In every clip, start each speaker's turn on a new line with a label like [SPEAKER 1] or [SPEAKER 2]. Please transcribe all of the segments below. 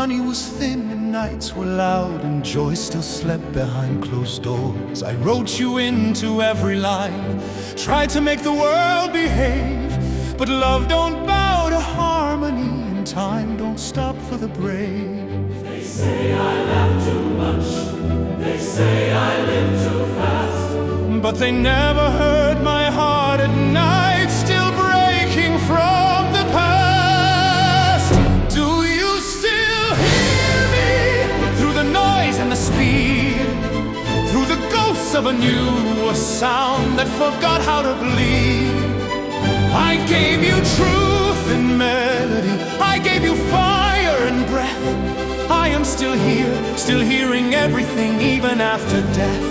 [SPEAKER 1] money was thin and nights were loud and joy still slept behind closed doors, I wrote you into every line, tried to make the world behave. But love don't bow to harmony, and time don't stop for the brave.
[SPEAKER 2] They say I laugh too much, they say I live too fast,
[SPEAKER 1] but they never heard my heart at night still breaking from the past. Do you still hear me through the noise and the speed, through the ghosts of a newer sound that forgot how to bleed? I gave you truth and melody, I gave you fire and breath. I am still here, still hearing everything even after death.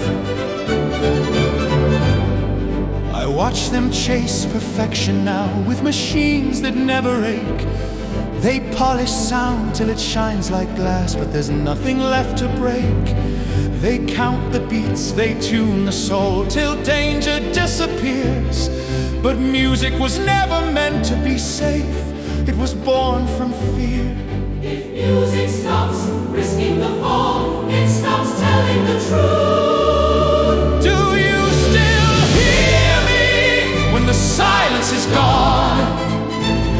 [SPEAKER 1] I watch them chase perfection now with machines that never ache. They polish sound till it shines like glass, but there's nothing left to break. They count the beats, they tune the soul till danger disappears. But music was never meant to be safe, it was born from fear.
[SPEAKER 2] if music stops risking the fall, it stops telling the truth.
[SPEAKER 1] Do you still hear me when the silence is gone?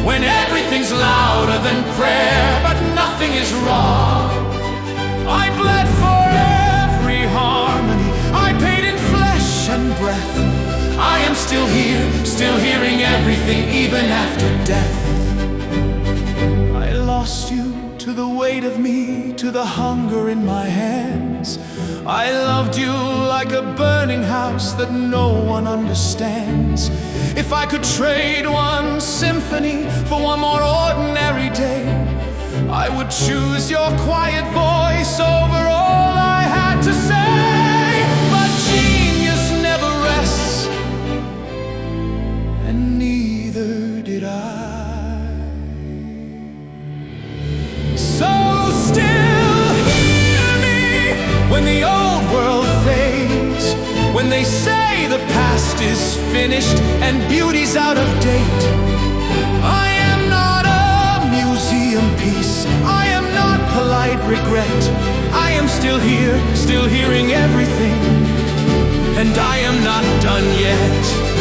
[SPEAKER 1] When everything's louder than prayer, but nothing is wrong? I bled for every harmony, I paid in flesh and breath. I am still here, still hearing everything even after death. I lost you to the weight of me, to the hunger in my hands. I loved you like a burning house that no one understands. If I could trade one symphony for one more ordinary day, I would choose your quiet voice over all I had to say. But genius never rests, and neither did I. So still hear me when the old world fades, when they say the past is finished and beauty's out of date. I am not a museum piece, I am not polite regret. I am still here, still hearing everything, and I am not done yet.